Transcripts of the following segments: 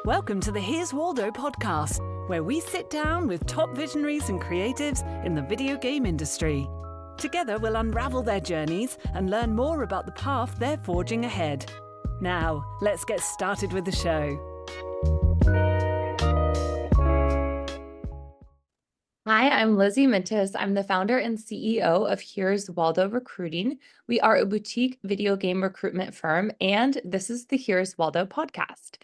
Welcome to the Here's Waldo podcast, where we sit down with top visionaries and creatives in the video game industry. Together, we'll unravel their journeys and learn more about the path they're forging ahead. Now, let's get started with the show. Hi, I'm Lizzie Mintus. I'm the founder and CEO of Here's Waldo Recruiting. We are a boutique video game recruitment firm, and this is the Here's Waldo podcast.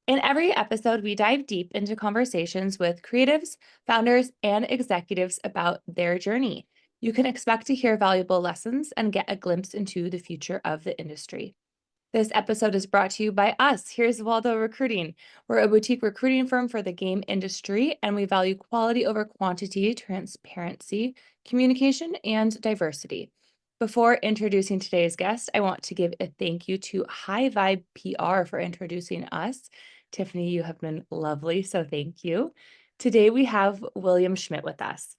In every episode, we dive deep into conversations with creatives, founders, and executives about their journey. You can expect to hear valuable lessons and get a glimpse into the future of the industry. This episode is brought to you by us. Here's Waldo Recruiting. We're a boutique recruiting firm for the game industry, and we value quality over quantity, transparency, communication, and diversity. Before introducing today's guest, I want to give a thank you to High Vibe PR for introducing us. Tiffany, you have been lovely, so thank you. Today we have William Schmitt with us.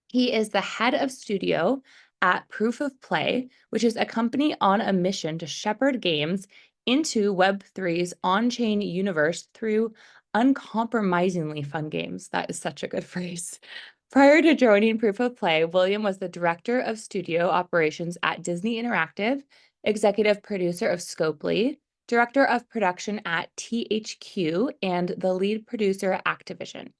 He is the head of studio at Proof of Play, which is a company on a mission to shepherd games into Web3's on-chain universe through uncompromisingly fun games. That is such a good phrase. Prior to joining Proof of Play, William was the director of studio operations at Disney Interactive, executive producer of Scopely, director of production at THQ, and the lead producer at Activision.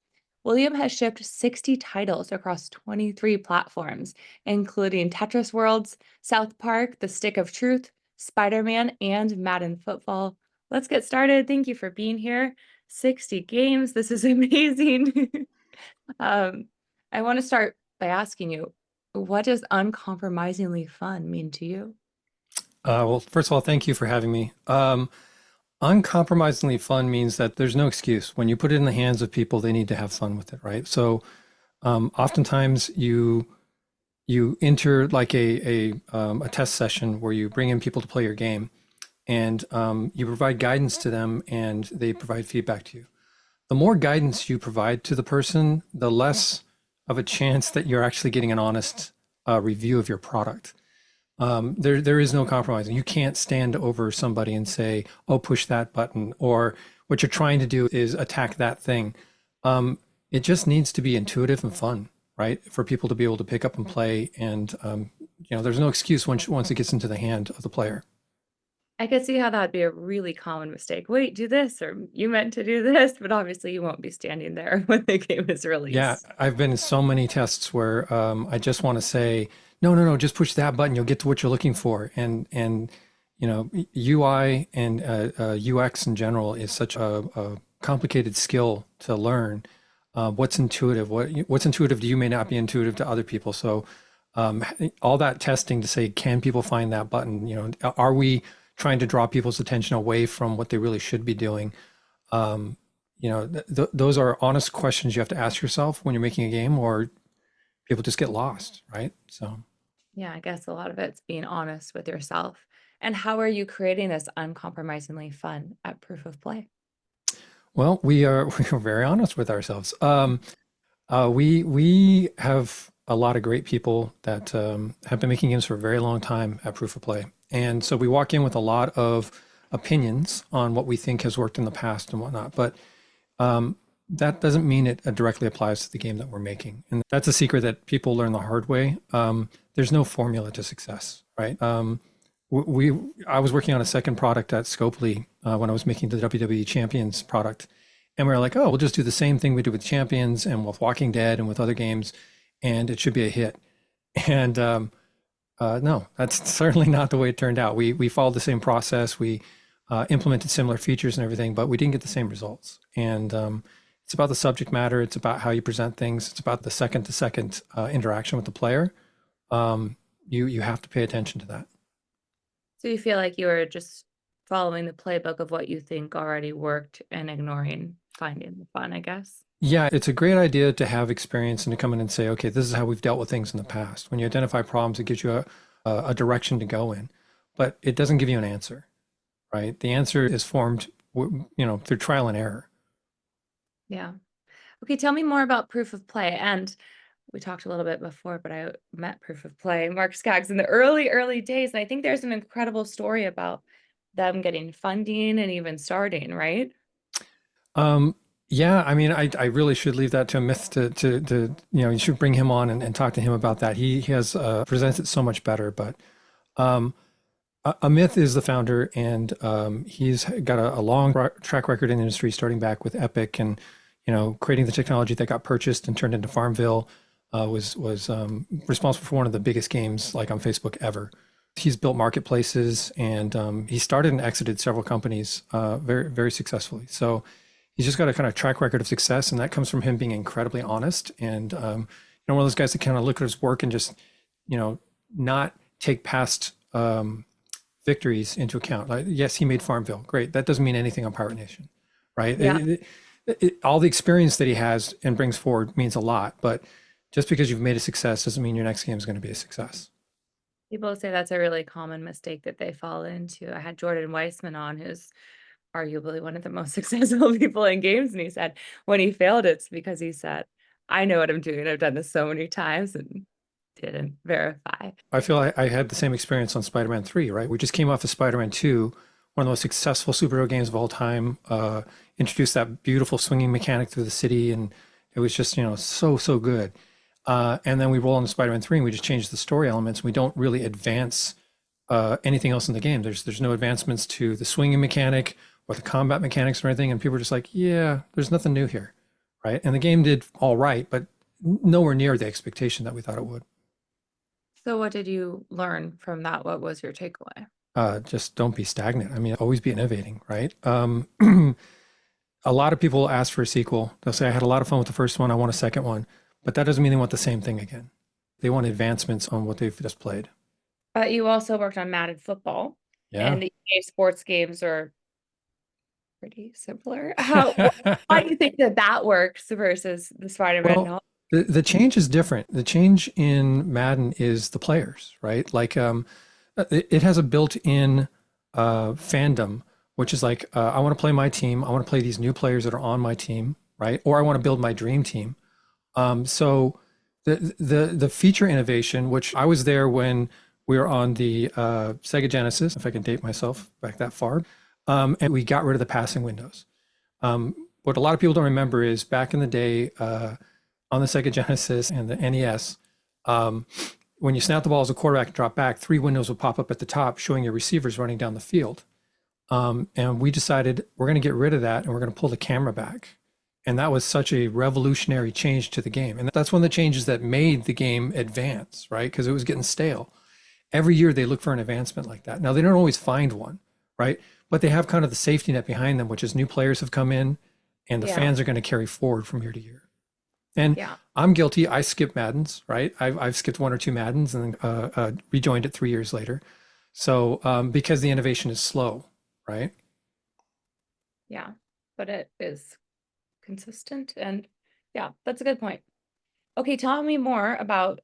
William has shipped 60 titles across 23 platforms, including Tetris Worlds, South Park, The Stick of Truth, Spider-Man, and Madden Football. Let's get started. Thank you for being here. 60 games. This is amazing. I want to start by asking you, what does uncompromisingly fun mean to you? Well, first of all, thank you for having me. Uncompromisingly fun means that there's no excuse. When you put it in the hands of people, they need to have fun with it, right? So oftentimes you enter like a test session where you bring in people to play your game, and you provide guidance to them, and they provide feedback to you. The more guidance you provide to the person, the less of a chance that you're actually getting an honest review of your product. There is no compromising. You can't stand over somebody and say, oh, push that button, or what you're trying to do is attack that thing. It just needs to be intuitive and fun, right? For people to be able to pick up and play. And, there's no excuse once it gets into the hand of the player. I could see how that'd be a really common mistake. Wait, do this, or you meant to do this, but obviously you won't be standing there when the game is released. Yeah, I've been in so many tests where I just want to say, no, just push that button. You'll get to what you're looking for. And UI and UX in general is such a complicated skill to learn. What's intuitive? What's intuitive to you may not be intuitive to other people. So all that testing to say, can people find that button? Are we trying to draw people's attention away from what they really should be doing? Those are honest questions you have to ask yourself when you're making a game, or people just get lost, right? So, yeah, I guess a lot of it's being honest with yourself. And how are you creating this uncompromisingly fun at Proof of Play? Well, we're very honest with ourselves. We have a lot of great people that have been making games for a very long time at Proof of Play. And so we walk in with a lot of opinions on what we think has worked in the past and whatnot. But that doesn't mean it directly applies to the game that we're making. And that's a secret that people learn the hard way. There's no formula to success, right? I was working on a second product at Scopely when I was making the WWE Champions product. And we were like, oh, we'll just do the same thing we do with Champions and with Walking Dead and with other games, and it should be a hit. And no, that's certainly not the way it turned out. We followed the same process. We implemented similar features and everything, but we didn't get the same results. And it's about the subject matter. It's about how you present things. It's about the second-to-second interaction with the player. You have to pay attention to that. So you feel like you are just following the playbook of what you think already worked and ignoring finding the fun, I guess. Yeah, it's a great idea to have experience and to come in and say, okay, this is how we've dealt with things in the past. When you identify problems, it gives you a direction to go in, but it doesn't give you an answer, right? The answer is formed, through trial and error. Yeah. Okay, tell me more about Proof of Play. And we talked a little bit before, but I met Proof of Play, Mark Skaggs, in the early days. And I think there's an incredible story about them getting funding and even starting, right? Yeah, I mean, I really should leave that to a myth you should bring him on and talk to him about that. He has presents it so much better, but a myth is the founder, and he's got a long track record in the industry, starting back with Epic and, creating the technology that got purchased and turned into Farmville, was responsible for one of the biggest games like on Facebook ever. He's built marketplaces, and he started and exited several companies very, very successfully. So he's just got a kind of track record of success, and that comes from him being incredibly honest and one of those guys that kind of look at his work and just not take past victories into account. Like, yes, he made Farmville, great. That doesn't mean anything on Pirate Nation, right? Yeah. All the experience that he has and brings forward means a lot, but just because you've made a success doesn't mean your next game is going to be a success. People say that's a really common mistake that they fall into. I had Jordan Weissman on, who's arguably one of the most successful people in games, and he said when he failed, it's because he said, I know what I'm doing. I've done this so many times, and didn't verify. I feel I had the same experience on Spider-Man 3, right? We just came off of Spider-Man 2, one of the most successful superhero games of all time, introduced that beautiful swinging mechanic through the city, and it was just, so good. And then we roll into Spider-Man 3 and we just change the story elements. We don't really advance anything else in the game. There's no advancements to the swinging mechanic or the combat mechanics or anything. And people are just like, yeah, there's nothing new here, right? And the game did all right, but nowhere near the expectation that we thought it would. So what did you learn from that? What was your takeaway? Just don't be stagnant. I mean, always be innovating, right? A lot of people ask for a sequel. They'll say, I had a lot of fun with the first one. I want a second one. But that doesn't mean they want the same thing again. They want advancements on what they've just played. But you also worked on Madden Football. Yeah. And the EA sports games are pretty similar. Why do you think that works versus the Spider-Man? Well, the change is different. The change in Madden is the players, right? Like it has a built-in fandom, which is like, I want to play my team. I want to play these new players that are on my team, right? Or I want to build my dream team. So the feature innovation, which I was there when we were on the Sega Genesis, if I can date myself back that far, and we got rid of the passing windows. What a lot of people don't remember is back in the day on the Sega Genesis and the NES, when you snap the ball as a quarterback and drop back, 3 windows would pop up at the top showing your receivers running down the field. And we decided we're going to get rid of that and we're going to pull the camera back. And that was such a revolutionary change to the game. And that's one of the changes that made the game advance, right? Because it was getting stale. Every year they look for an advancement like that. Now, they don't always find one, right? But they have kind of the safety net behind them, which is new players have come in and the fans are going to carry forward from year to year. And I'm guilty. I skipped Maddens, right? I've skipped 1 or 2 Maddens and then rejoined it 3 years later. So because the innovation is slow, right? Yeah, but it is consistent. And yeah, that's a good point. Okay, tell me more about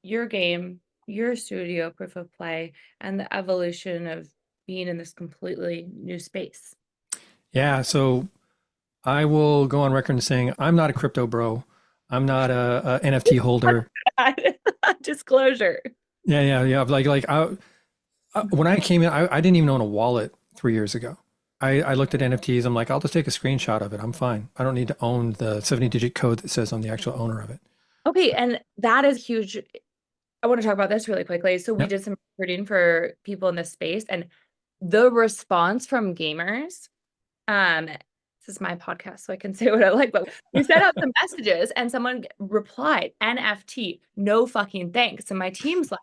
your game, your studio, Proof of Play, and the evolution of being in this completely new space. Yeah, so I will go on record saying I'm not a crypto bro. I'm not a NFT holder. Disclosure. Yeah. Like when I came in, I didn't even own a wallet 3 years ago. I looked at NFTs. I'm like, I'll just take a screenshot of it. I'm fine. I don't need to own the 70-digit code that says I'm the actual owner of it. Okay, and that is huge. I want to talk about this really quickly. So we did some recruiting for people in this space, and the response from gamers, this is my podcast, so I can say what I like, but we set up some messages and someone replied, NFT, no fucking thanks. And my team's like,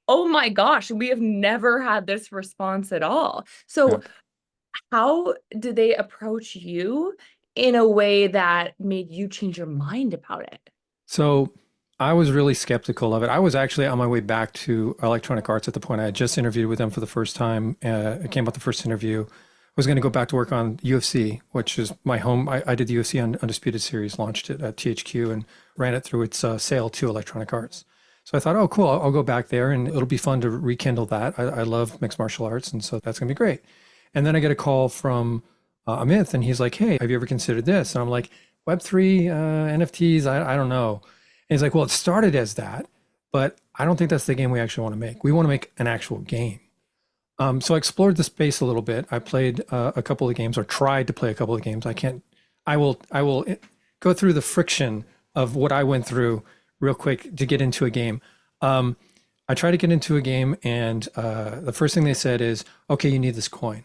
oh my gosh, we have never had this response at all. So how did they approach you in a way that made you change your mind about it? So I was really skeptical of it. I was actually on my way back to Electronic Arts at the point. I had just interviewed with them for the first time. It came out the first interview. I was going to go back to work on UFC, which is my home. I did the UFC Undisputed Series, launched it at THQ and ran it through its sale to Electronic Arts. So I thought, oh, cool, I'll go back there and it'll be fun to rekindle that. I love mixed martial arts, and so that's going to be great. And then I get a call from Amit, and he's like, hey, have you ever considered this? And I'm like, Web3, NFTs, I don't know. And he's like, well, it started as that, but I don't think that's the game we actually want to make. We want to make an actual game. So I explored the space a little bit. I played a couple of games, or tried to play a couple of games. I will go through the friction of what I went through real quick to get into a game. I tried to get into a game, and the first thing they said is, okay, you need this coin.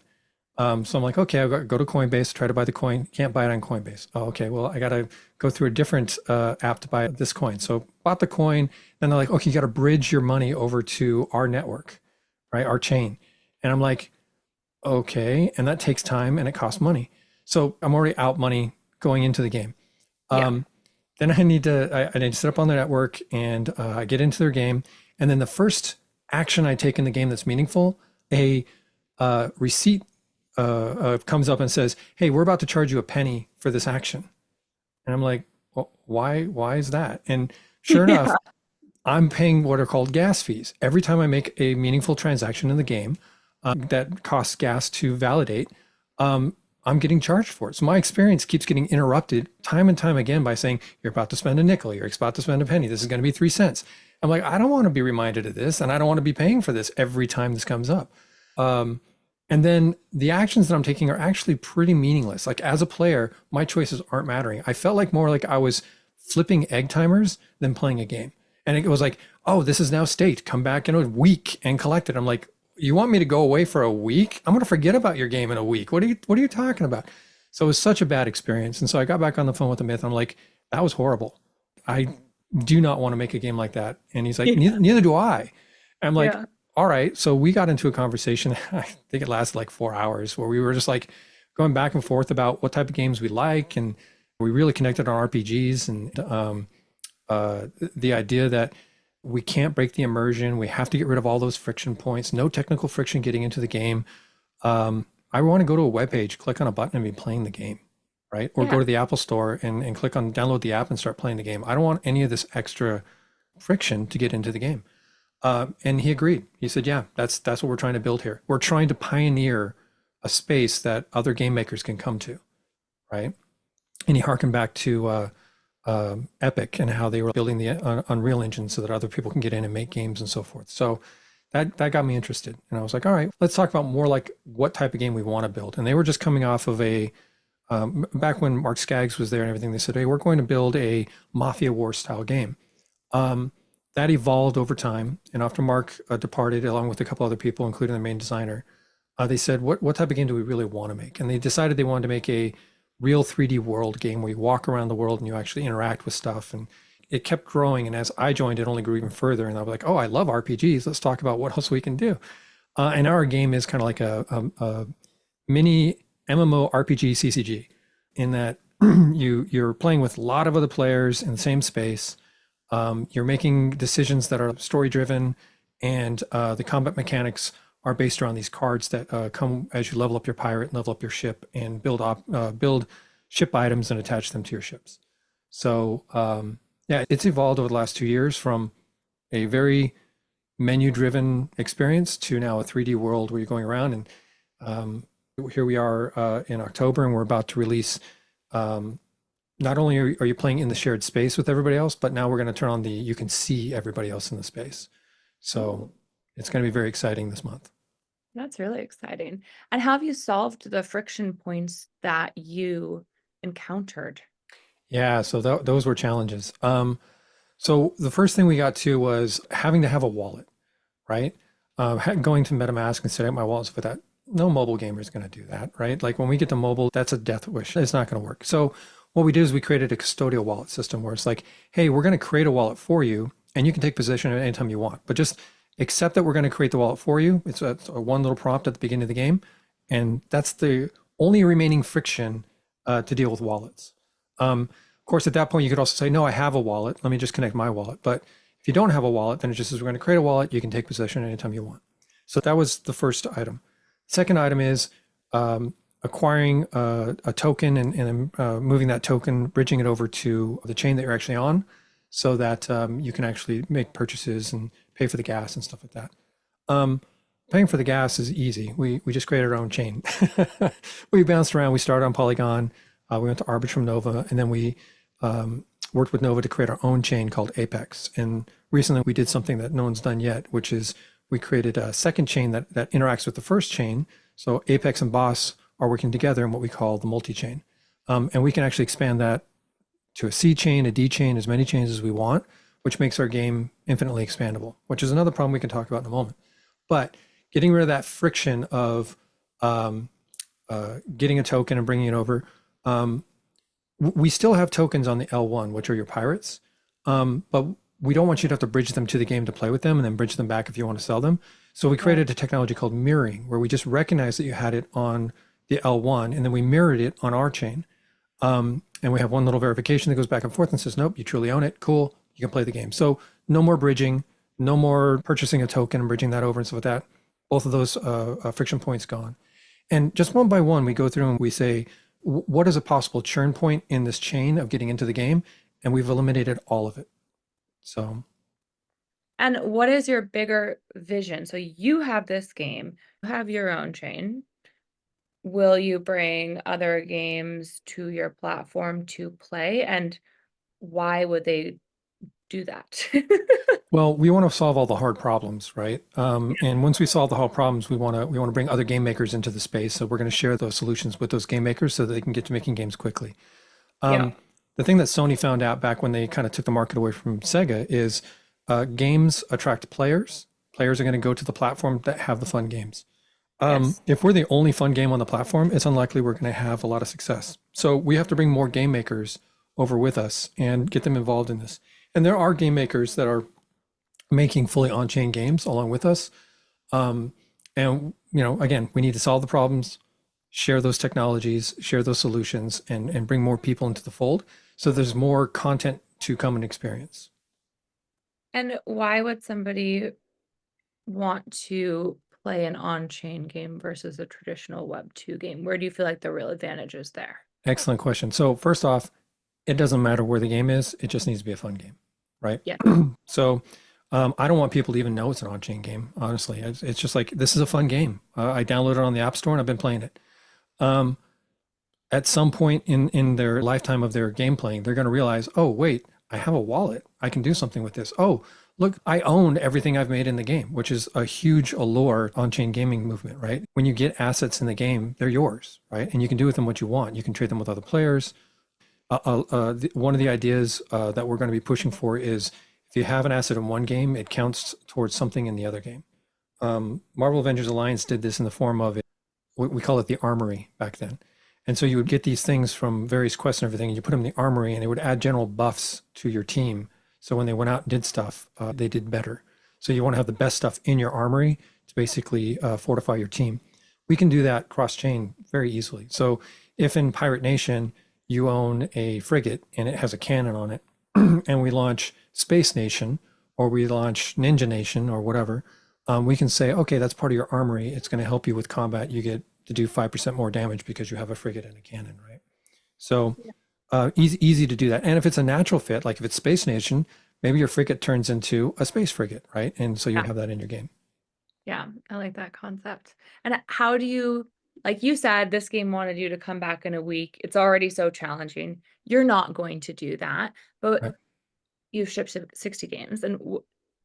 So I'm like, okay, I'll go to Coinbase, try to buy the coin. Can't buy it on Coinbase. Oh, okay, well, I got to go through a different app to buy this coin. So bought the coin. Then they're like, okay, you got to bridge your money over to our network, right? Our chain. And I'm like, okay. And that takes time and it costs money. So I'm already out money going into the game. Then I need to set up on the network, and I get into their game. And then the first action I take in the game that's meaningful, a receipt comes up and says, hey, we're about to charge you a penny for this action. And I'm like, well, why is that? And sure enough, I'm paying what are called gas fees. Every time I make a meaningful transaction in the game that costs gas to validate, I'm getting charged for it. So my experience keeps getting interrupted time and time again by saying, you're about to spend a nickel, you're about to spend a penny, this is going to be 3 cents. I'm like, I don't want to be reminded of this, and I don't want to be paying for this every time this comes up. And then the actions that I'm taking are actually pretty meaningless. Like, as a player, my choices aren't mattering. I felt like more like I was flipping egg timers than playing a game. And it was like, oh, this is now state, come back in a week and collect it. I'm like, you want me to go away for a week? I'm going to forget about your game in a week. What are you talking about? So it was such a bad experience. And so I got back on the phone with the Myth. I'm like, that was horrible. I do not want to make a game like that. And he's like, neither do I. And I'm like, all right. So we got into a conversation. I think it lasted like 4 hours, where we were just like going back and forth about what type of games we like. And we really connected on RPGs, and the idea that we can't break the immersion. We have to get rid of all those friction points. No technical friction getting into the game. I want to go to a web page, click on a button, and be playing the game, right? Or go to the Apple Store and click on download the app and start playing the game. I don't want any of this extra friction to get into the game. And he agreed. He said, yeah, that's what we're trying to build here. We're trying to pioneer a space that other game makers can come to, right? And he harkened back to Epic and how they were building the Unreal Engine so that other people can get in and make games and so forth. So that got me interested. And I was like, all right, let's talk about more like what type of game we want to build. And they were just coming off of back when Mark Skaggs was there and everything, they said, hey, we're going to build a Mafia War style game. That evolved over time. And after Mark departed, along with a couple other people, including the main designer, they said, what type of game do we really want to make? And they decided they wanted to make a real 3D world game where you walk around the world and you actually interact with stuff. And it kept growing. And as I joined, it only grew even further. And I was like, oh, I love RPGs. Let's talk about what else we can do. And our game is kind of like a mini MMO RPG CCG, in that you're playing with a lot of other players in the same space. You're making decisions that are story driven, and the combat mechanics are based around these cards that come as you level up your pirate, level up your ship, and build ship items and attach them to your ships. So it's evolved over the last 2 years from a very menu-driven experience to now a 3D world where you're going around. And here we are in October, and we're about to release. Not only are you playing in the shared space with everybody else, but now we're going to turn on you can see everybody else in the space. So it's going to be very exciting this month. That's really exciting. And how have you solved the friction points that you encountered? Yeah, so those were challenges. So the first thing we got to was having to have a wallet, right? Going to MetaMask and setting up my wallets for that. No mobile gamer is going to do that, right? Like when we get to mobile, that's a death wish. It's not going to work. So what we did is we created a custodial wallet system where it's like, hey, we're going to create a wallet for you, and you can take possession at any time you want, but just accept that we're going to create the wallet for you. It's a one little prompt at the beginning of the game, and that's the only remaining friction to deal with wallets. Of course, at that point, you could also say, no, I have a wallet. Let me just connect my wallet. But if you don't have a wallet, then it just says we're going to create a wallet. You can take possession anytime you want. So that was the first item. Second item is acquiring a token and moving that token, bridging it over to the chain that you're actually on, so that you can actually make purchases and pay for the gas and stuff like that. Paying for the gas is easy. We just created our own chain. We bounced around. We started on Polygon. We went to Arbitrum Nova, and then we worked with Nova to create our own chain called Apex. And recently we did something that no one's done yet, which is we created a second chain that interacts with the first chain. So Apex and Boss are working together in what we call the multi-chain. And we can actually expand that to a C chain, a D chain, as many chains as we want, which makes our game infinitely expandable, which is another problem we can talk about in a moment. But getting rid of that friction of getting a token and bringing it over. We still have tokens on the L1, which are your pirates, but we don't want you to have to bridge them to the game to play with them and then bridge them back if you want to sell them. So we created a technology called mirroring, where we just recognize that you had it on the L1, and then we mirrored it on our chain. And we have one little verification that goes back and forth and says, nope, you truly own it. Cool, you can play the game. So no more bridging, no more purchasing a token and bridging that over and stuff like that. Both of those friction points gone. And just one by one, we go through and we say, what is a possible churn point in this chain of getting into the game? And we've eliminated all of it. So. And what is your bigger vision? So you have this game, you have your own chain. Will you bring other games to your platform to play? And why would they do that? Well, we want to solve all the hard problems, right? And once we solve the hard problems, we want to bring other game makers into the space. So we're going to share those solutions with those game makers so that they can get to making games quickly. The thing that Sony found out back when they kind of took the market away from Sega is games attract players. Players are going to go to the platform that have the fun games. If we're the only fun game on the platform, it's unlikely we're going to have a lot of success. So we have to bring more game makers over with us and get them involved in this. And there are game makers that are making fully on-chain games along with us. And, again, we need to solve the problems, share those technologies, share those solutions, and bring more people into the fold so there's more content to come and experience. And why would somebody want to play an on-chain game versus a traditional Web 2 game? Where do you feel like the real advantage is there? Excellent question. So first off, it doesn't matter where the game is. It just needs to be a fun game, right? Yeah. So I don't want people to even know it's an on-chain game, honestly. It's just like, this is a fun game. I downloaded it on the App Store and I've been playing it. At some point in their lifetime of their game playing, they're going to realize, oh, wait, I have a wallet. I can do something with this. Oh, look, I own everything I've made in the game, which is a huge allure on-chain gaming movement, right? When you get assets in the game, they're yours, right? And you can do with them what you want. You can trade them with other players. One of the ideas that we're going to be pushing for is if you have an asset in one game, it counts towards something in the other game. Marvel Avengers Alliance did this in the form of, we call it the armory back then. And so you would get these things from various quests and everything, and you put them in the armory, and it would add general buffs to your team. So when they went out and did stuff, they did better. So you want to have the best stuff in your armory to basically fortify your team. We can do that cross-chain very easily. So if in Pirate Nation, you own a frigate and it has a cannon on it, and we launch Space Nation, or we launch Ninja Nation or whatever, we can say, okay, that's part of your armory. It's going to help you with combat. You get to do 5% more damage because you have a frigate and a cannon, right? So easy to do that. And if it's a natural fit, like if it's Space Nation, maybe your frigate turns into a space frigate, right? And so you have that in your game. Yeah, I like that concept. And how do you, like you said, this game wanted you to come back in a week. It's already so challenging. You're not going to do that, but Right. you've shipped 60 games, and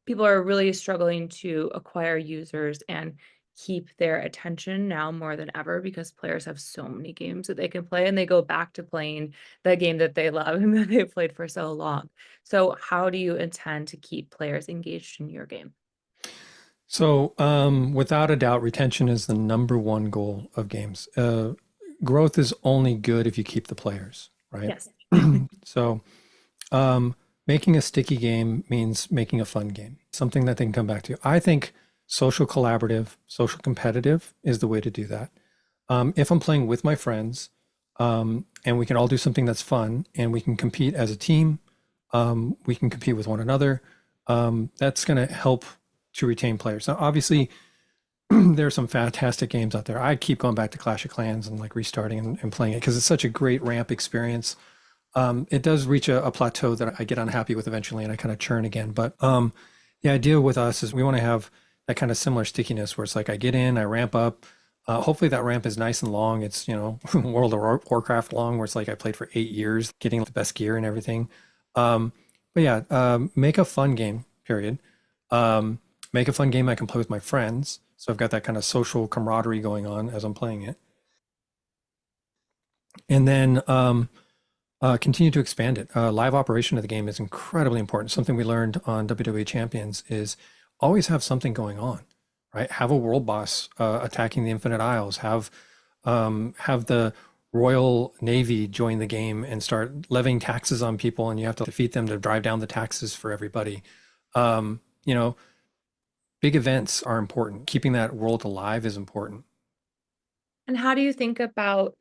people are really struggling to acquire users and keep their attention now more than ever because players have so many games that they can play, and they go back to playing the game that they love and that they've played for so long. So how do you intend to keep players engaged in your game? So without a doubt, retention is the number one goal of games. Growth is only good if you keep the players, right? Yes. So making a sticky game means making a fun game, something that they can come back to. I think social collaborative, social competitive is the way to do that. If I'm playing with my friends and we can all do something that's fun and we can compete as a team, we can compete with one another, that's going to help to retain players. Now, obviously, there are some fantastic games out there. I keep going back to Clash of Clans and like restarting and playing it because it's such a great ramp experience. It does reach a plateau that I get unhappy with eventually and I kind of churn again. But the idea with us is we want to have that kind of similar stickiness where it's like I get in, I ramp up. Hopefully that ramp is nice and long. It's, World of Warcraft long where it's like I played for 8 years getting the best gear and everything. But yeah, make a fun game, period. make a fun game I can play with my friends. So I've got that kind of social camaraderie going on as I'm playing it. And then continue to expand it. Live operation of the game is incredibly important. Something we learned on WWE Champions is always have something going on, right? Have a world boss attacking the Infinite Isles. Have the Royal Navy join the game and start levying taxes on people, and you have to defeat them to drive down the taxes for everybody. You know, big events are important. Keeping that world alive is important. And how do you think about,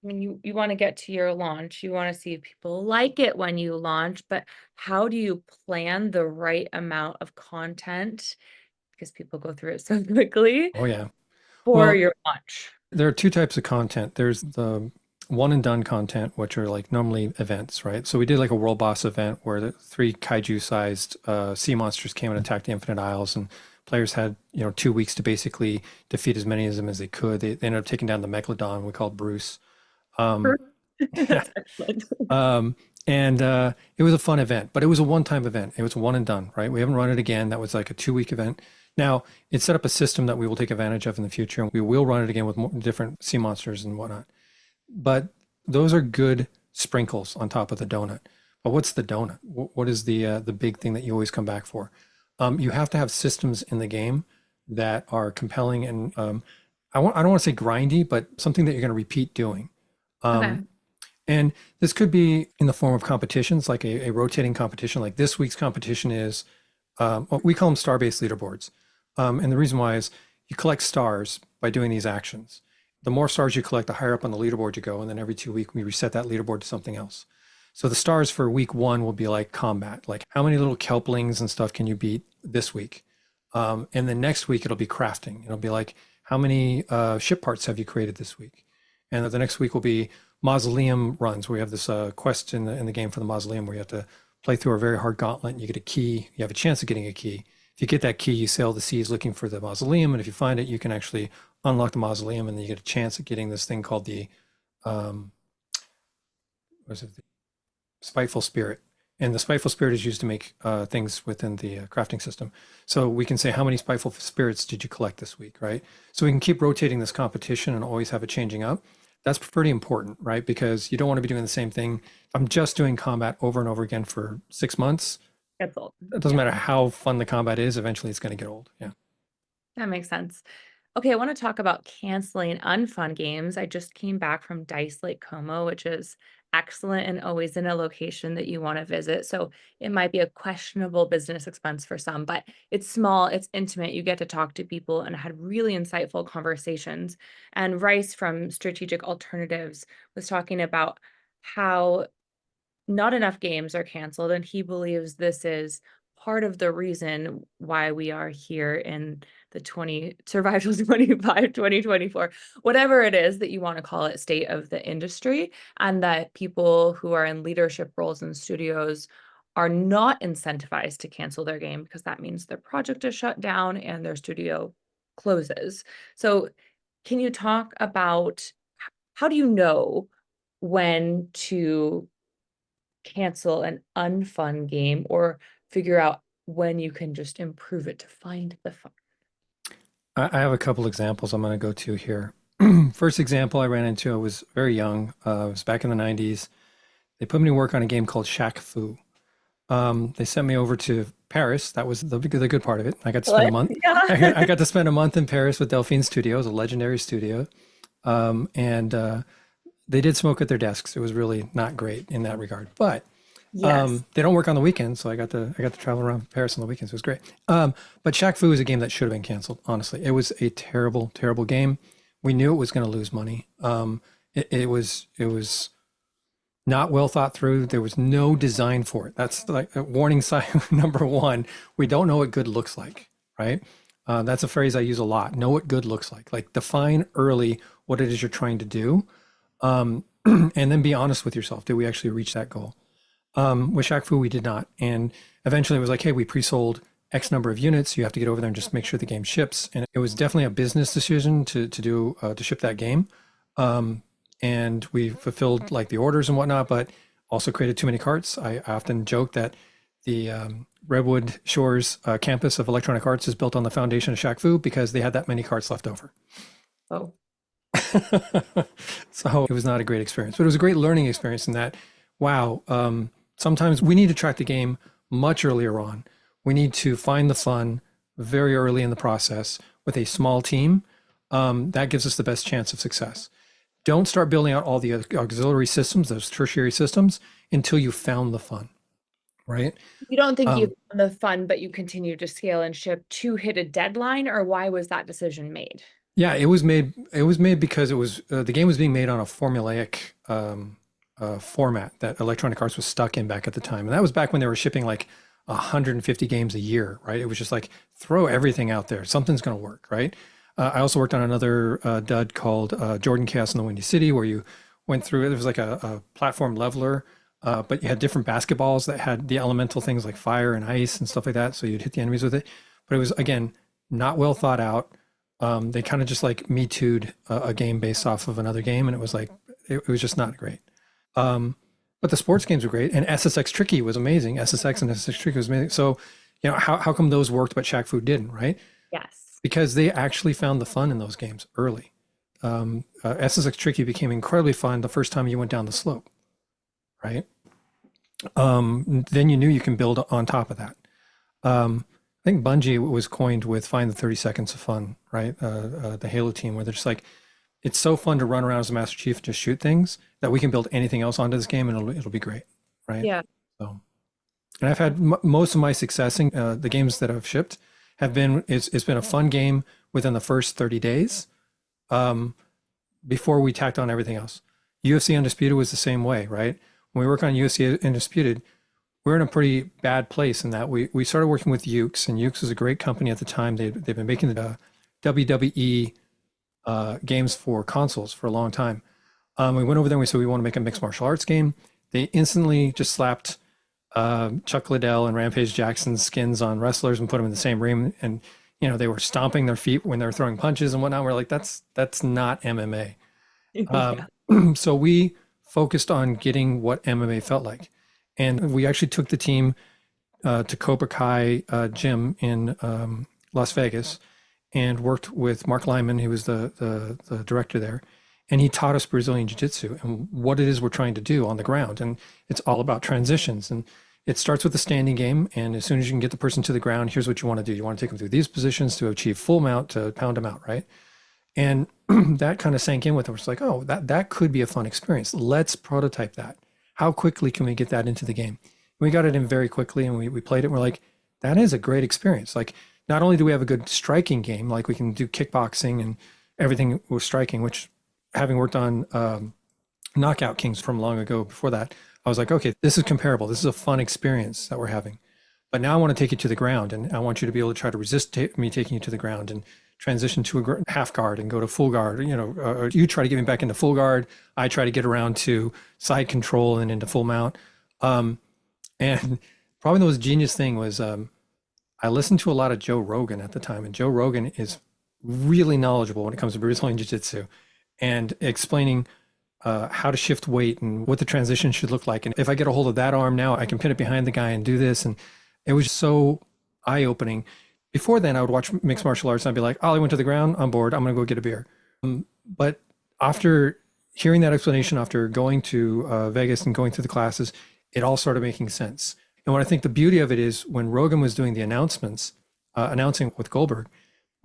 I mean, you want to get to your launch, you want to see if people like it when you launch, but how do you plan the right amount of content? Because people go through it so quickly Oh yeah. for Well, your launch. there are two types of content. There's the one and done content, which are like normally events, right? So we did like a world boss event where the 3 kaiju sized sea monsters came and attacked the Infinite Isles, and players had 2 weeks to basically defeat as many of them as they could. They ended up taking down the megalodon we called Bruce. That's excellent. And it was a fun event, but it was a one-time event. It was one and done, right? We haven't run it again. That was like a 2-week event. Now, it set up a system that we will take advantage of in the future, and we will run it again with more different sea monsters and whatnot. But those are good sprinkles on top of the donut. But what's the donut? What is the big thing that you always come back for? You have to have systems in the game that are compelling and I don't want to say grindy, but something that you're going to repeat doing. Okay. And this could be in the form of competitions, like a rotating competition. Like this week's competition is, we call them star-based leaderboards. And the reason why is you collect stars by doing these actions. The more stars you collect, the higher up on the leaderboard you go. And then every 2 weeks, we reset that leaderboard to something else. So the stars for week 1 will be like combat, like how many little kelplings and stuff can you beat this week? And then next week, it'll be crafting. It'll be like, how many ship parts have you created this week? And the next week will be mausoleum runs. We have this quest in the game for the mausoleum where you have to play through a very hard gauntlet and you get a key. You have a chance of getting a key. If you get that key, you sail the seas looking for the mausoleum. And if you find it, you can actually unlock the mausoleum, and then you get a chance at getting this thing called the, the spiteful spirit. And the spiteful spirit is used to make things within the crafting system. So we can say, how many spiteful spirits did you collect this week, right? So we can keep rotating this competition and always have it changing up. That's pretty important, right? Because you don't want to be doing the same thing. If I'm just doing combat over and over again for 6 months, That's old. it doesn't matter how fun the combat is, eventually it's going to get old. Yeah. That makes sense. Okay, I want to talk about canceling unfun games. I just came back from Dice Lake Como, which is excellent and always in a location that you want to visit. So it might be a questionable business expense for some, but it's small, it's intimate. You get to talk to people and had really insightful conversations. And Rice from Strategic Alternatives was talking about how not enough games are canceled, and he believes this is part of the reason why we are here in the survival 25 2024, whatever it is that you want to call it, state of the industry, and that people who are in leadership roles in studios are not incentivized to cancel their game because that means their project is shut down and their studio closes. So can you talk about how do you know when to cancel an unfun game or figure out when you can just improve it to find the fun? I have a couple examples I'm going to go to here. First example I ran into, I was very young. It was back in the 90s. They put me to work on a game called Shaq Fu. They sent me over to Paris. That was the good part of it. I got to spend a month. Yeah. I got to spend a month in Paris with Delphine Studios, a legendary studio. And they did smoke at their desks. It was really not great in that regard. But Yes. they don't work on the weekends, so I got to travel around Paris on the weekends. It was great. But Shaq Fu is a game that should have been canceled. Honestly, it was a terrible, terrible game. We knew it was going to lose money. It was not well thought through. There was no design for it. That's like a warning sign number 1. We don't know what good looks like, right? That's a phrase I use a lot. Know what good looks like. Like define early what it is you're trying to do, and then be honest with yourself. Did we actually reach that goal? With Shaq Fu, we did not. And eventually it was like, hey, we pre-sold X number of units. You have to get over there and just make sure the game ships. And it was definitely a business decision to ship that game. And we fulfilled like the orders and whatnot, but also created too many carts. I often joke that Redwood Shores campus of Electronic Arts is built on the foundation of Shaq Fu because they had that many carts left over. Oh, So it was not a great experience, but it was a great learning experience in that, wow, sometimes we need to track the game much earlier on. We need to find the fun very early in the process with a small team. That gives us the best chance of success. Don't start building out all the auxiliary systems, those tertiary systems, until you found the fun, right? you don't think you found the fun, but you continue to scale and ship to hit a deadline, or why was that decision made? Yeah, it was made. It was made because it was the game was being made on a formulaic format that Electronic Arts was stuck in back at the time, and that was back when they were shipping like 150 games a year, right? It was just like throw everything out there, something's going to work, right? I also worked on another dud called Jordan Chaos in the Windy City, where you went through. It was like a platform leveler, but you had different basketballs that had the elemental things like fire and ice and stuff like that, so you'd hit the enemies with it. But it was again not well thought out. They kind of just like Me Too'd a game based off of another game, and it was like it was just not great. But the sports games were great, and SSX Tricky was amazing. SSX and SSX Tricky was amazing. So, you know, how come those worked but Shaq Fu didn't, right? Yes. Because they actually found the fun in those games early. SSX Tricky became incredibly fun the first time you went down the slope, right? Then you knew you can build on top of that. I think Bungie was coined with find the 30 seconds of fun, right? The Halo team, where they're just like, it's so fun to run around as a Master Chief and just shoot things that we can build anything else onto this game and it'll be great, right? Yeah. So, and I've had most of my success in the games that I've shipped have been, it's been a fun game within the first 30 days before we tacked on everything else. UFC Undisputed was the same way, right? When we work on UFC Undisputed, we're in a pretty bad place in that we started working with Ukes, and Ukes was a great company at the time. They've been making the WWE games for consoles for a long time. We went over there and we said we want to make a mixed martial arts game. They instantly just slapped Chuck Liddell and Rampage Jackson's skins on wrestlers and put them in the same ring. And you know, they were stomping their feet when they were throwing punches and whatnot. We're like, that's not MMA. So we focused on getting what MMA felt like. And we actually took the team to Cobra Kai gym in Las Vegas and worked with Mark Lyman, who was the director there. And he taught us Brazilian Jiu-Jitsu and what it is we're trying to do on the ground. And it's all about transitions. And it starts with a standing game. And as soon as you can get the person to the ground, here's what you want to do. You want to take them through these positions to achieve full mount, to pound them out, right? And that kind of sank in with us. It's like, oh, that could be a fun experience. Let's prototype that. How quickly can we get that into the game? We got it in very quickly, and we played it. And we're like, that is a great experience. Like, not only do we have a good striking game, like we can do kickboxing and everything with striking, which having worked on Knockout Kings from long ago before that, I was like, okay, this is comparable. This is a fun experience that we're having. But now I want to take you to the ground, and I want you to be able to try to resist me taking you to the ground and transition to a half guard and go to full guard. You know, or you try to get me back into full guard. I try to get around to side control and into full mount. And probably the most genius thing was I listened to a lot of Joe Rogan at the time, and Joe Rogan is really knowledgeable when it comes to Brazilian Jiu-Jitsu and explaining how to shift weight and what the transition should look like. And if I get a hold of that arm now, I can pin it behind the guy and do this. And it was so eye-opening. Before then, I would watch mixed martial arts and I'd be like, Ollie went to the ground, I'm bored, I'm going to go get a beer. But after hearing that explanation, after going to Vegas and going through the classes, it all started making sense. And what I think the beauty of it is when Rogan was doing the announcements, announcing with Goldberg,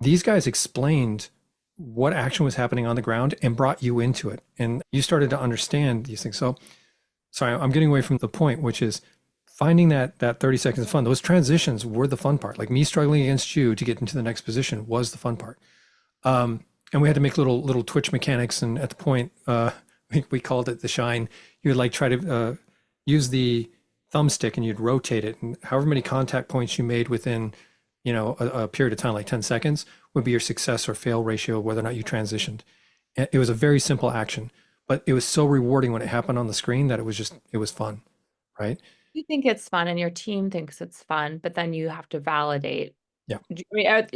these guys explained what action was happening on the ground and brought you into it. And you started to understand these things. So, sorry, I'm getting away from the point, which is finding that 30 seconds of fun. Those transitions were the fun part. Like me struggling against you to get into the next position was the fun part. And we had to make little twitch mechanics. And at the point, we called it the shine. You would like try to use the thumbstick and you'd rotate it. And however many contact points you made within, you know, a period of time, like 10 seconds, would be your success or fail ratio, whether or not you transitioned. It was a very simple action, but it was so rewarding when it happened on the screen that it was fun, right? You think it's fun and your team thinks it's fun, but then you have to validate. Yeah.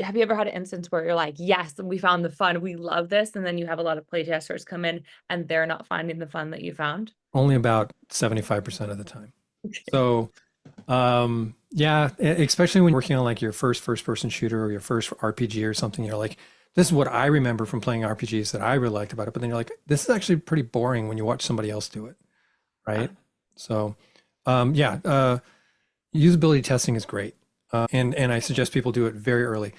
Have you ever had an instance where you're like, yes, we found the fun, we love this, and then you have a lot of playtesters come in and they're not finding the fun that you found? Only about 75% of the time. So Yeah, especially when you're working on like your first person shooter or your first RPG or something, you're like, this is what I remember from playing RPGs that I really liked about it. But then you're like, this is actually pretty boring when you watch somebody else do it, Yeah. right? So, yeah, usability testing is great, and I suggest people do it very early.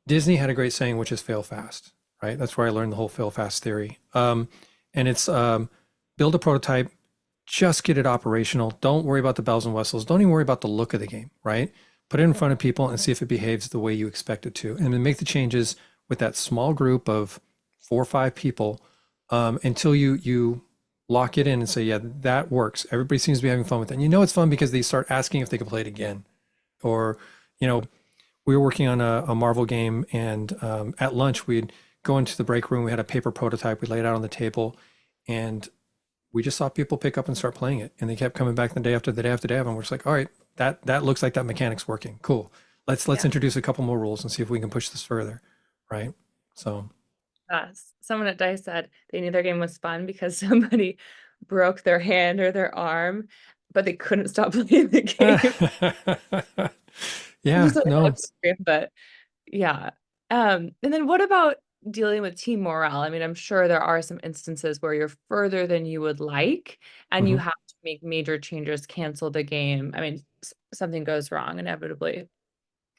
Disney had a great saying, which is fail fast, right? That's where I learned the whole fail fast theory. And it's build a prototype, just get it operational. Don't worry about the bells and whistles. Don't even worry about the look of the game, right? Put it in front of people and see if it behaves the way you expect it to. And then make the changes with that small group of 4 or 5 people until you lock it in and say, yeah, that works. Everybody seems to be having fun with it. And you know it's fun because they start asking if they can play it again. Or, you know, we were working on a Marvel game, and at lunch we'd go into the break room. We had a paper prototype. We laid it out on the table, and we just saw people pick up and start playing it. And they kept coming back the day after the day after day, and we're just like, all right, that looks like that mechanic's working. Cool. Let's introduce a couple more rules and see if we can push this further, right? So Someone at Dice said they knew their game was fun because somebody broke their hand or their arm, but they couldn't stop playing the game. yeah, no. But yeah. And then what about dealing with team morale? I mean, I'm sure there are some instances where you're further than you would like, and you have to make major changes, cancel the game. I mean, something goes wrong inevitably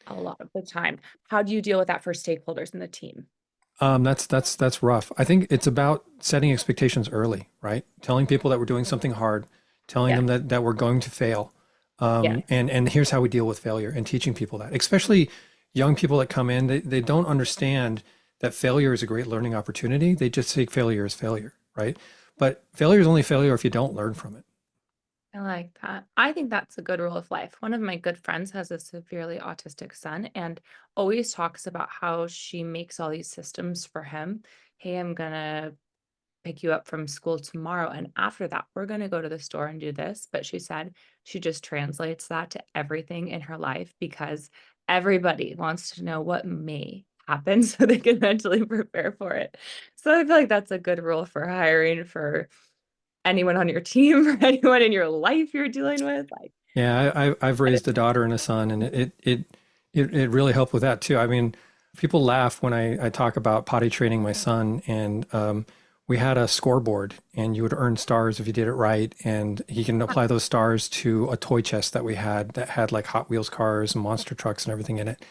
a lot of the time. How do you deal with that for stakeholders in the team? That's rough. I think it's about setting expectations early, right? Telling people that we're doing something hard, telling them that we're going to fail. And here's how we deal with failure, and teaching people that, especially young people that come in, they don't understand that failure is a great learning opportunity. They just take failure as failure, right? But failure is only failure if you don't learn from it. I like that. I think that's a good rule of life. One of my good friends has a severely autistic son and always talks about how she makes all these systems for him. Hey, I'm gonna pick you up from school tomorrow, and after that, we're gonna go to the store and do this. But she said she just translates that to everything in her life because everybody wants to know what may happen so they can mentally prepare for it. So I feel like that's a good rule for hiring for anyone on your team or anyone in your life you're dealing with. Like, Yeah, I've raised a daughter and a son, and it really helped with that too. I mean, people laugh when I talk about potty training my son, and we had a scoreboard, and you would earn stars if you did it right, and he can apply those stars to a toy chest that we had that had like Hot Wheels cars and monster trucks and everything in it.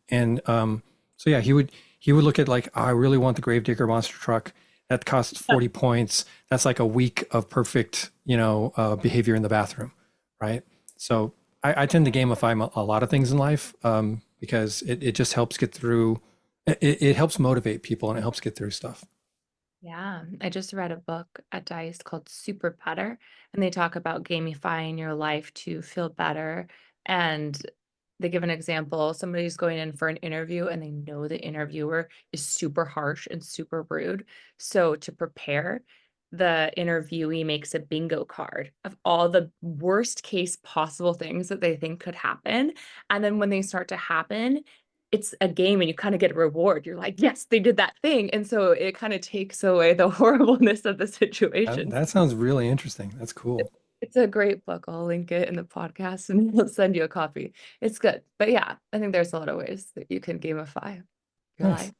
And so yeah, he would look at like, oh, I really want the Gravedigger monster truck. That costs 40 points. That's like a week of perfect, behavior in the bathroom, right? So I tend to gamify a lot of things in life because it just helps get through. It helps motivate people, and it helps get through stuff. yeah, I just read a book at Dice called Super Better, and they talk about gamifying your life to feel better. And they give an example. Somebody's going in for an interview and they know the interviewer is super harsh and super rude. So to prepare, the interviewee makes a bingo card of all the worst case possible things that they think could happen. And then when they start to happen, it's a game and you kind of get a reward. You're like, yes, they did that thing. And so it kind of takes away the horribleness of the situation. That sounds really interesting. That's cool. It's a great book. I'll link it in the podcast and I'll send you a copy. It's good. But yeah, I think there's a lot of ways that you can gamify your Nice. life.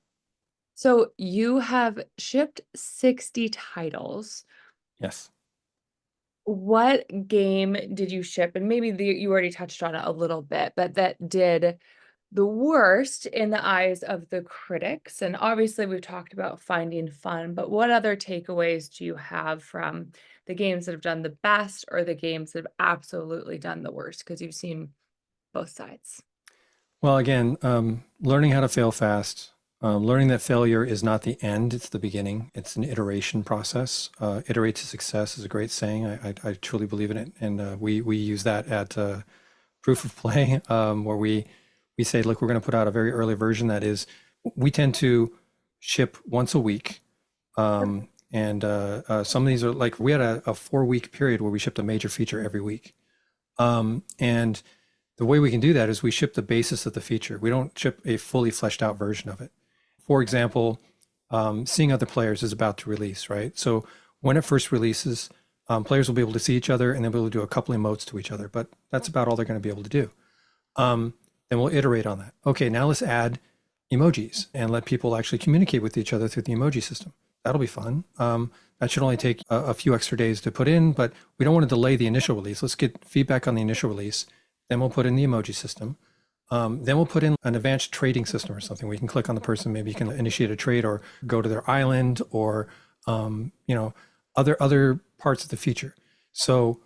So you have shipped 60 titles. Yes. What game did you ship? And maybe you already touched on it a little bit, but that did the worst in the eyes of the critics. And obviously, we've talked about finding fun, but what other takeaways do you have from the games that have done the best or the games that have absolutely done the worst? Because you've seen both sides. Well, again, learning how to fail fast, learning that failure is not the end, it's the beginning. It's an iteration process. Iterate to success is a great saying. I truly believe in it. And we use that at Proof of Play, where we say, look, we're going to put out a very early version that is, we tend to ship once a week. And some of these are like, we had a 4-week period where we shipped a major feature every week. And the way we can do that is we ship the basis of the feature. We don't ship a fully fleshed out version of it. For example, Seeing Other Players is about to release, right? So when it first releases, Players will be able to see each other and they'll be able to do a couple emotes to each other, but that's about all they're going to be able to do. Then we'll iterate on that. Okay, now let's add emojis and let people actually communicate with each other through the emoji system. That'll be fun. That should only take a few extra days to put in, but we don't want to delay the initial release. Let's get feedback on the initial release. Then we'll put in the emoji system. Then we'll put in an advanced trading system or something. We can click on the person, maybe you can initiate a trade or go to their island or, other parts of the feature. So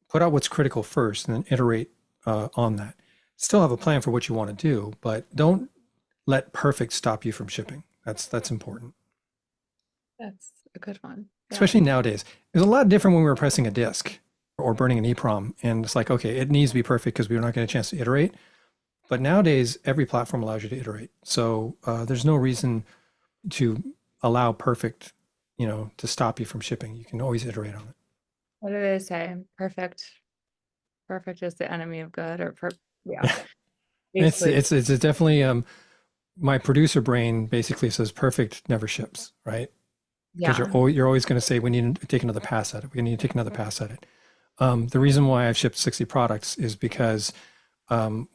put out what's critical first and then iterate on that. Still have a plan for what you want to do, but don't let perfect stop you from shipping. That's important. That's a good one. Yeah. Especially nowadays. There's a lot different when we were pressing a disk or burning an EEPROM. And it's like, okay, it needs to be perfect because we're not getting a chance to iterate. But nowadays, every platform allows you to iterate. So there's no reason to allow perfect, to stop you from shipping. You can always iterate on it. What do they say? Perfect is the enemy of good, yeah. It's definitely my producer brain basically says perfect never ships, right? Because you're always going to say we need to take another pass at it. We need to take another pass at it. The reason why I've shipped 60 products is because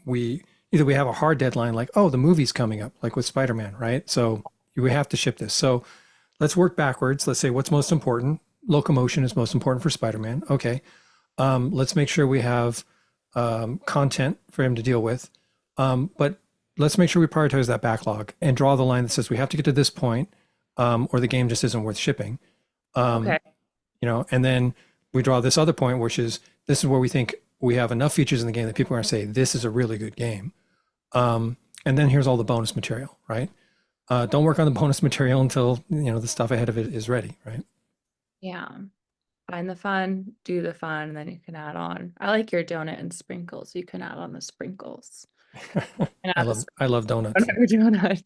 we have a hard deadline, like, oh, the movie's coming up, like with Spider-Man, right? So we have to ship this. So let's work backwards. Let's say what's most important. Locomotion is most important for Spider-Man. Okay. Let's make sure we have content for him to deal with. But let's make sure we prioritize that backlog and draw the line that says we have to get to this point, or the game just isn't worth shipping. Okay. And then we draw this other point, which is this is where we think we have enough features in the game that people are going to say, this is a really good game. And then here's all the bonus material, right? Don't work on the bonus material until, the stuff ahead of it is ready, right? Yeah. Find the fun, do the fun, and then you can add on. I like your donut and sprinkles. You can add on the sprinkles. I love donuts. Donut.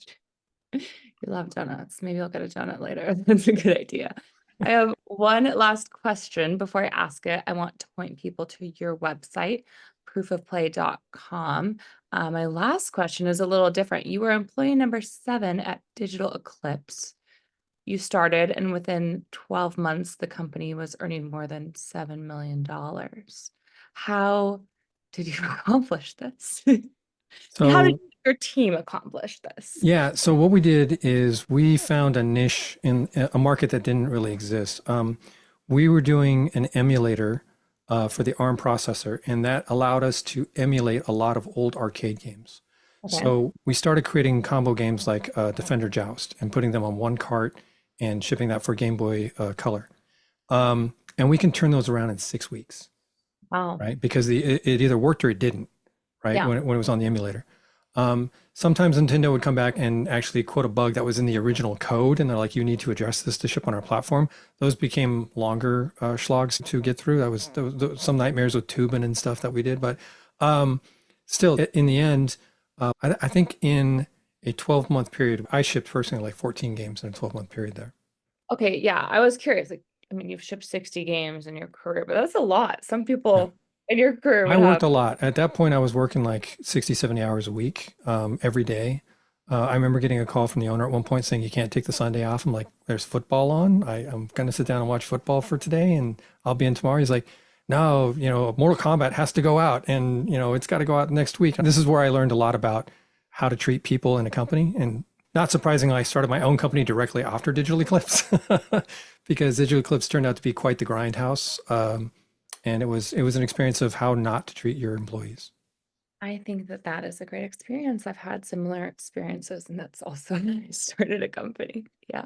You love donuts. Maybe I'll get a donut later. That's a good idea. I have one last question before I ask it. I want to point people to your website, proofofplay.com. My last question is a little different. You were employee number 7 at Digital Eclipse. You started, and within 12 months, the company was earning more than $7 million. How did you accomplish this? How did your team accomplish this? Yeah, so what we did is we found a niche in a market that didn't really exist. We were doing an emulator for the ARM processor, and that allowed us to emulate a lot of old arcade games. Okay. So we started creating combo games like Defender Joust and putting them on one cart and shipping that for Game Boy Color. And we can turn those around in 6 weeks. Wow. Right? Because it either worked or it didn't, right? Yeah. When it was on the emulator. Sometimes Nintendo would come back and actually quote a bug that was in the original code, and they're like, you need to address this to ship on our platform. Those became longer schlogs to get through. That was some nightmares with tubing and stuff that we did. But still, in the end, I think in a 12-month period, I shipped personally like 14 games in a 12-month period there. Okay, yeah. I was curious. You've shipped 60 games in your career, but that's a lot. Some people in your career I worked a lot. At that point, I was working like 60, 70 hours a week, every day. I remember getting a call from the owner at one point saying, you can't take the Sunday off. I'm like, there's football on. I'm going to sit down and watch football for today, and I'll be in tomorrow. He's like, no, Mortal Kombat has to go out, and, it's got to go out next week. And this is where I learned a lot about how to treat people in a company. And not surprisingly, I started my own company directly after Digital Eclipse because Digital Eclipse turned out to be quite the grindhouse. And it was an experience of how not to treat your employees. I think that is a great experience. I've had similar experiences, and that's also when I started a company. Yeah.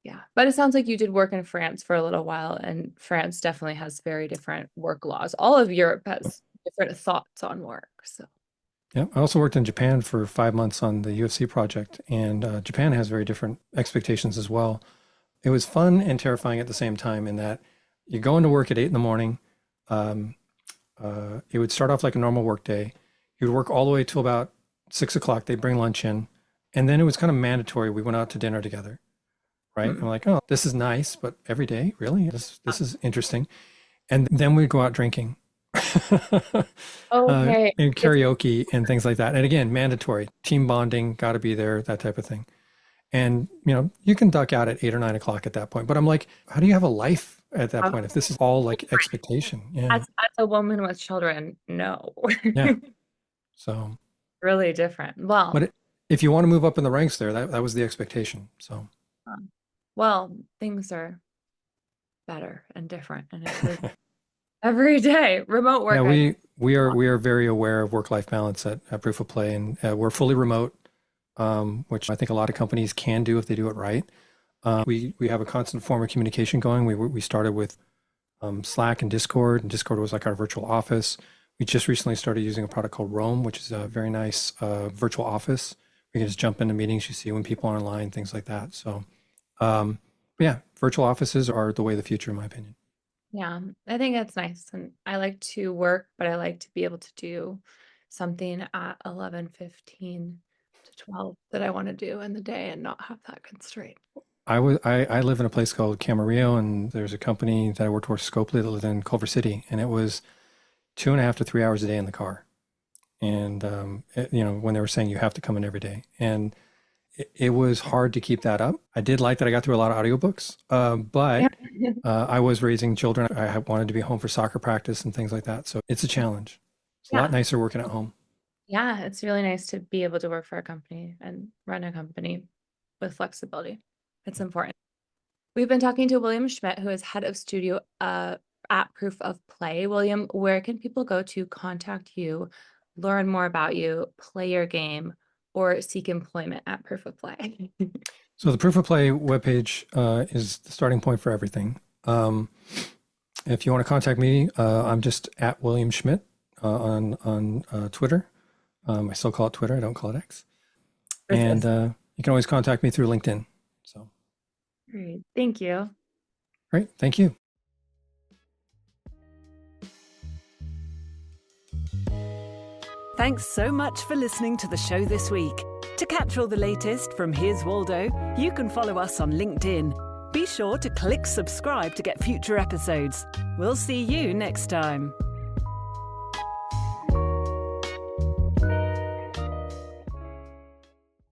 Yeah. But it sounds like you did work in France for a little while, and France definitely has very different work laws. All of Europe has different thoughts on work. So. Yeah, I also worked in Japan for 5 months on the UFC project, and Japan has very different expectations as well. It was fun and terrifying at the same time in that you go into work at 8 a.m. It would start off like a normal work day. You'd work all the way till about 6 o'clock. They'd bring lunch in, and then it was kind of mandatory. We went out to dinner together, right? Mm-hmm. And I'm like, oh, this is nice, but every day, really? This is interesting. And then we'd go out drinking. Okay. And karaoke and things like that. And again, mandatory team bonding, got to be there, that type of thing. And, you can duck out at 8 or 9 o'clock at that point. But I'm like, how do you have a life at that point. If this is all like expectation, yeah, As a woman with children, no. yeah. So, Really different. Well, but if you want to move up in the ranks there, that was the expectation. So, well, things are better and different and every day. Remote work. yeah, we are very aware of work-life balance at Proof of Play, and we're fully remote, which I think a lot of companies can do if they do it right. We have a constant form of communication going. We started with Slack and Discord was like our virtual office. We just recently started using a product called Roam, which is a very nice virtual office. We can just jump into meetings. You see when people are online, things like that. So, yeah, virtual offices are the way of the future, in my opinion. Yeah, I think it's nice. And I like to work, but I like to be able to do something at 11:15 to 12 that I want to do in the day and not have that constraint. I live in a place called Camarillo, and there's a company that I worked for, Scopely, that lived in Culver City, and it was 2.5 to 3 hours a day in the car. And, when they were saying you have to come in every day, and it was hard to keep that up. I did like that I got through a lot of audiobooks, but I was raising children. I wanted to be home for soccer practice and things like that. So it's a challenge. It's a lot nicer working at home. Yeah, it's really nice to be able to work for a company and run a company with flexibility. It's important. We've been talking to William Schmitt, who is head of studio at Proof of Play. William, where can people go to contact you, learn more about you, play your game, or seek employment at Proof of Play? So the Proof of Play webpage is the starting point for everything. If you want to contact me, I'm just at William Schmitt on Twitter. I still call it Twitter. I don't call it X. And you can always contact me through LinkedIn. So, great. Thank you. Great. Thank you. Thanks so much for listening to the show this week. To catch all the latest from Here's Waldo, you can follow us on LinkedIn. Be sure to click subscribe to get future episodes. We'll see you next time.